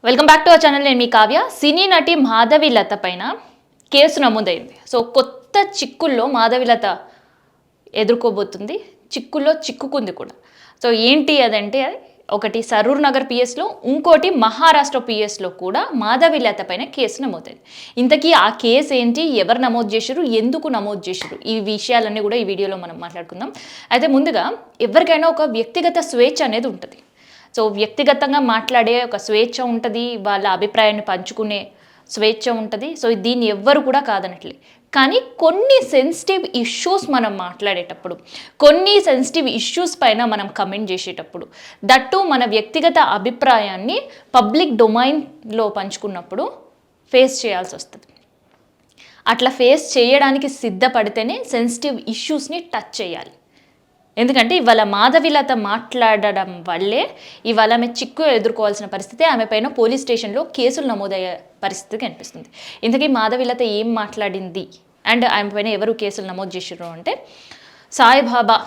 Welcome back to our channel. నేను మీ కావ్య. సినీ నటి మాధవీలత పైన కేసు నమోదైంది. సో కొత్త చిక్కుల్లో మాధవీలత ఎదుర్కోబోతుంది, చిక్కుల్లో చిక్కుకుంది కూడా. సో ఏంటి అదంటే, ఒకటి సరూర్ నగర్ పిఎస్లో, ఇంకోటి మహారాష్ట్ర పిఎస్లో కూడా మాధవీలత పైన కేసు నమోదైంది. ఇంతకీ ఆ కేసు ఏంటి, ఎవరు నమోదు చేశారు, ఎందుకు నమోదు చేశారు, ఈ విషయాలన్నీ కూడా ఈ వీడియోలో మనం మాట్లాడుకుందాం. అయితే ముందుగా ఎవరికైనా ఒక వ్యక్తిగత స్వేచ్ఛ అనేది ఉంటుంది. సో వ్యక్తిగతంగా మాట్లాడే ఒక స్వేచ్ఛ ఉంటుంది, వాళ్ళ అభిప్రాయాన్ని పంచుకునే స్వేచ్ఛ ఉంటుంది. సో దీన్ని ఎవ్వరు కూడా కాదనట్లే. కానీ కొన్ని సెన్సిటివ్ ఇష్యూస్ మనం మాట్లాడేటప్పుడు, కొన్ని సెన్సిటివ్ ఇష్యూస్ పైన మనం కమెంట్ చేసేటప్పుడు, దట్టు మన వ్యక్తిగత అభిప్రాయాన్ని పబ్లిక్ డొమైన్లో పంచుకున్నప్పుడు ఫేస్ చేయాల్సి వస్తుంది. అట్లా ఫేస్ చేయడానికి సిద్ధపడితేనే సెన్సిటివ్ ఇష్యూస్ని టచ్ చేయాలి. ఎందుకంటే ఇవాళ మాధవీలత మాట్లాడడం వల్లే ఇవాళ ఆమె చిక్కు ఎదుర్కోవాల్సిన పరిస్థితి, ఆమె పైన పోలీస్ స్టేషన్లో కేసులు నమోదయ్యే పరిస్థితి కనిపిస్తుంది. ఇంతకీ మాధవీలత ఏం మాట్లాడింది అండ్ ఆమె పైన ఎవరు కేసులు నమోదు చేసారు అంటే, సాయిబాబా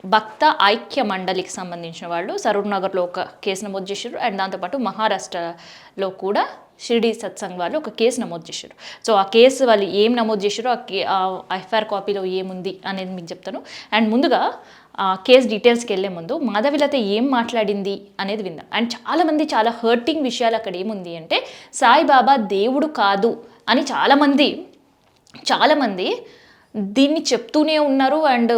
భక్త ఐక్య మండలికి సంబంధించిన వాళ్ళు సరూర్ నగర్లో ఒక కేసు నమోదు చేశారు. అండ్ దాంతోపాటు మహారాష్ట్రలో కూడా షిరిడి సత్సంగ్ వాళ్ళు ఒక కేసు నమోదు చేశారు. సో ఆ కేసు వాళ్ళు ఏం నమోదు చేశారో, ఆ ఎఫ్ఐఆర్ కాపీలో ఏముంది అనేది మీకు చెప్తాను. అండ్ ముందుగా కేసు డీటెయిల్స్కి వెళ్ళే ముందు మాధవీలత ఏం మాట్లాడింది అనేది విందాం. అండ్ చాలామంది చాలా హర్టింగ్ విషయాలు అక్కడ ఏముంది అంటే, సాయిబాబా దేవుడు కాదు అని చాలామంది దీన్ని చెప్తూనే ఉన్నారు. అండ్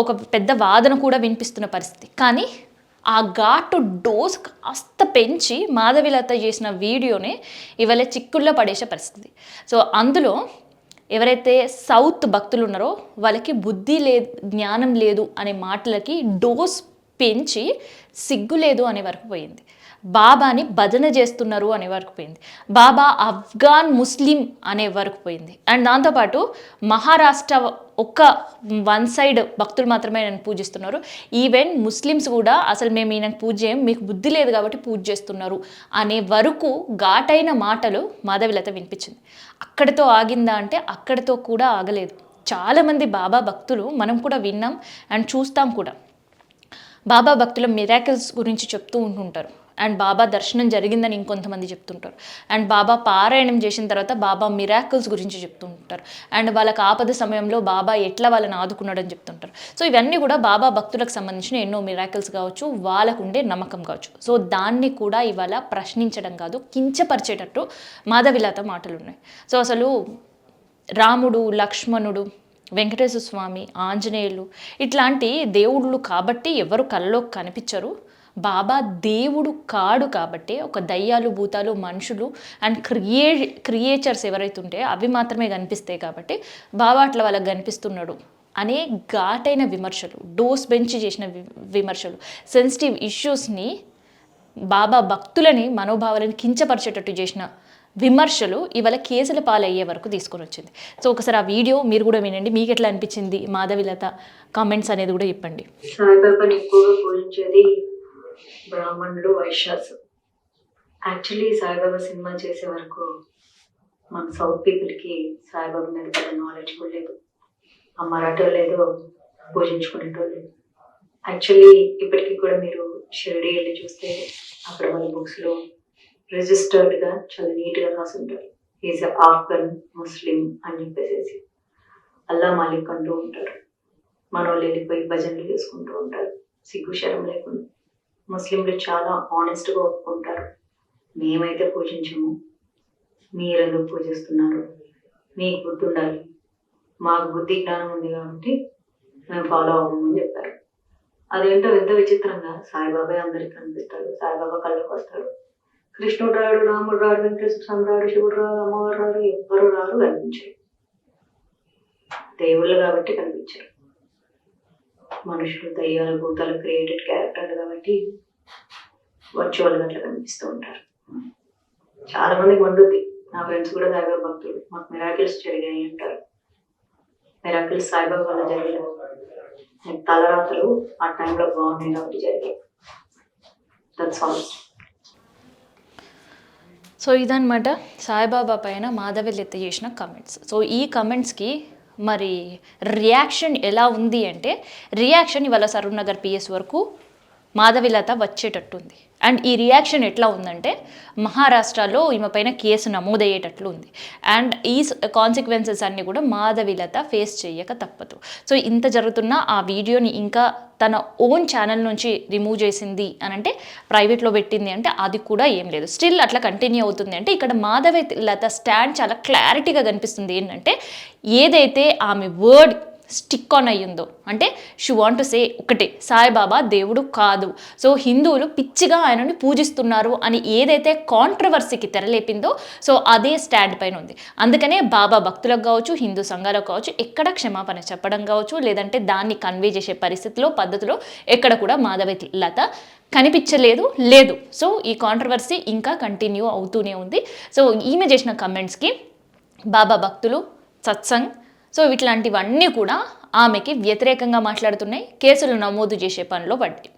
ఒక పెద్ద వాదన కూడా వినిపిస్తున్న పరిస్థితి. కానీ ఆ ఘాటు డోస్ కాస్త పెంచి మాధవీలత చేసిన వీడియోని ఇవాళ చిక్కుల్లో పడేసే పరిస్థితి. సో అందులో ఎవరైతే సౌత్ భక్తులు ఉన్నారో వాళ్ళకి బుద్ధి లేదు, జ్ఞానం లేదు అనే మాటలకి డోస్ పెంచి సిగ్గు లేదు అనే వరకు పోయింది. బాబాని భజన చేస్తున్నారు అనే వరకు పోయింది. బాబా అఫ్ఘాన్ ముస్లిం అనే వరకు పోయింది. అండ్ దాంతోపాటు మహారాష్ట్ర ఒక్క వన్ సైడ్ భక్తులు మాత్రమే ఆయనను పూజిస్తున్నారు. ఈవెన్ ముస్లిమ్స్ కూడా అసలు మేము ఈయనకు పూజ చేయం, మీకు బుద్ధి లేదు కాబట్టి పూజ చేస్తున్నారు అనే వరకు ఘాటైన మాటలు మాధవీలత వినిపించింది. అక్కడితో ఆగిందా అంటే అక్కడితో కూడా ఆగలేదు. చాలామంది బాబా భక్తులు మనం కూడా విన్నాం అండ్ చూస్తాం కూడా. బాబా భక్తుల మిరాకిల్స్ గురించి చెప్తూ ఉంటుంటారు. అండ్ బాబా దర్శనం జరిగిందని ఇంకొంతమంది చెప్తుంటారు. అండ్ బాబా పారాయణం చేసిన తర్వాత బాబా మిరాకిల్స్ గురించి చెప్తూ ఉంటారు. అండ్ వాళ్ళకి ఆపద సమయంలో బాబా ఎట్లా వాళ్ళని ఆదుకున్నాడని చెప్తుంటారు. సో ఇవన్నీ కూడా బాబా భక్తులకు సంబంధించిన ఎన్నో మిరాకిల్స్ కావచ్చు, వాళ్ళకు ఉండే నమ్మకం కావచ్చు. సో దాన్ని కూడా ఇవాళ ప్రశ్నించడం కాదు, కించపరిచేటట్టు మాధవీలత మాటలు ఉన్నాయి. సో అసలు రాముడు, లక్ష్మణుడు, వెంకటేశ్వర స్వామి, ఆంజనేయులు ఇట్లాంటి దేవుళ్ళు కాబట్టి ఎవరు కళ్ళలో కనిపించరు. బాబా దేవుడు కాడు కాబట్టి ఒక దయ్యాలు, భూతాలు, మనుషులు అండ్ క్రియేచర్స్ ఎవరైతే ఉంటే అవి మాత్రమే కనిపిస్తాయి కాబట్టి బాబా అట్లా వాళ్ళకి కనిపిస్తున్నాడు అనే ఘాటైన విమర్శలు, డోస్ బెంచ్ చేసిన విమర్శలు, సెన్సిటివ్ ఇష్యూస్ని, బాబా భక్తులని మనోభావాలను కించపరిచేటట్టు చేసిన విమర్శలు ఇవాళ కేసుల పాలయ్యే వరకు తీసుకొని వచ్చింది. సో ఒకసారి ఆ వీడియో మీరు కూడా వినండి. మీకు ఎట్లా అనిపించింది మాధవీలత కామెంట్స్ అనేది కూడా చెప్పండి. సాయిబాబాని ఎక్కువగా పూజించేది బ్రాహ్మణులు, వైశ్యాస్. యాక్చువల్లీ సాయిబాబా సినిమా చేసే వరకు మన సౌత్ పీపుల్కి సాయిబాబా మీద పెద్ద నాలెడ్జ్ కూడా లేదు. ఆ మరాఠోళ్ళు ఏదో పూజించుకునేటోళ్ళు. యాక్చువల్లీ ఇప్పటికీ కూడా మీరు షిరిడి వెళ్ళి చూస్తే అక్కడ వాళ్ళ బుక్స్లో రిజిస్టర్డ్గా చాలా నీట్గా రాసి ఉంటారు. ఈజ్ ఆఫ్ఘన్ ముస్లిం అని చెప్పేసి అల్లా మాలిక్ అంటూ ఉంటారు. మన వాళ్ళు వెళ్ళిపోయి భజనలు చేసుకుంటూ ఉంటారు సిగ్గు శరం లేకుండా. ముస్లింలు చాలా ఆనెస్ట్గా ఒప్పుకుంటారు, మేమైతే పూజించము, మీరెందుకు పూజిస్తున్నారు, మీకు బుద్ధి ఉండాలి, మాకు బుద్ధి జ్ఞానం ఉంది కాబట్టి మేము ఫాలో అవ్వమని చెప్పారు. అదేంటో ఎంత విచిత్రంగా సాయిబాబా అందరికి కనిపిస్తాడు, సాయిబాబా కళ్ళకి వస్తాడు. కృష్ణుడు రాడు, రాముడు రాడు, వెంకటేశ్వర స్వామి రాడు, శివుడు రాడు, అమ్మవారు రాడు, ఎవ్వరు రాడు, కనిపించారు. దేవుళ్ళు కాబట్టి కనిపించారు. మనుషులు, దయ్యాలు, భూతాలు క్రియేటెడ్ క్యారెక్టర్లు కాబట్టి వర్చువల్గా అట్లా కనిపిస్తూ ఉంటారు. చాలా మందికి మండుద్ది. నా ఫ్రెండ్స్ కూడా సాయిబాబా భక్తులు, మాకు మిరాకిల్స్ జరిగాయి అంటారు. మిరాకిల్స్ సాయిబాబా వల్ల జరిగాయి, తలరాతలు ఆ టైంలో బాగున్నాయి కాబట్టి జరిగాయి. That's all. సో ఇదన్నమాట సాయిబాబా పైన మాధవీలత చేసిన కమెంట్స్. సో ఈ కమెంట్స్కి మరి రియాక్షన్ ఎలా ఉంది అంటే, రియాక్షన్ ఇవాళ సరూర్ నగర్ పిఎస్ వరకు మాధవీలత వచ్చేటట్టుంది. అండ్ ఈ రియాక్షన్ ఎట్లా ఉందంటే మహారాష్ట్రలో ఈమె పైన కేసు నమోదయ్యేటట్లు ఉంది. అండ్ ఈ కాన్సిక్వెన్సెస్ అన్నీ కూడా మాధవిలత ఫేస్ చేయక తప్పదు. సో ఇంత జరుగుతున్న ఆ వీడియోని ఇంకా తన ఓన్ ఛానల్ నుంచి రిమూవ్ చేసింది అని అంటే, ప్రైవేట్లో పెట్టింది అంటే అది కూడా ఏం లేదు, స్టిల్ అట్లా కంటిన్యూ అవుతుంది. అంటే ఇక్కడ మాధవిలత స్టాండ్ చాలా క్లారిటీగా కనిపిస్తుంది. ఏంటంటే ఏదైతే ఆమె వర్డ్ స్టిక్ ఆన్ అయ్యిందో, అంటే షీ వాంట్ టు సే ఒకటే, సాయిబాబా దేవుడు కాదు, సో హిందువులు పిచ్చిగా ఆయనని పూజిస్తున్నారు అని ఏదైతే కాంట్రవర్సీకి తెరలేపిందో, సో అదే స్టాండ్ పైన ఉంది. అందుకనే బాబా భక్తులకు కావచ్చు, హిందూ సంఘాలకు కావచ్చు, ఎక్కడ క్షమాపణ చెప్పడం కావచ్చు, లేదంటే దాన్ని కన్వే చేసే పరిస్థితిలో పద్ధతిలో ఎక్కడ కూడా మాధవిలత కనిపించలేదు. సో ఈ కాంట్రవర్సీ ఇంకా కంటిన్యూ అవుతూనే ఉంది. సో ఈమె చేసిన కమెంట్స్కి బాబా భక్తులు, సత్సంగ్, సో ఇట్లాంటివన్నీ కూడా ఆమెకి వ్యతిరేకంగా మాట్లాడుతున్నాయి, కేసులు నమోదు చేసే పనిలో పడ్డాయి.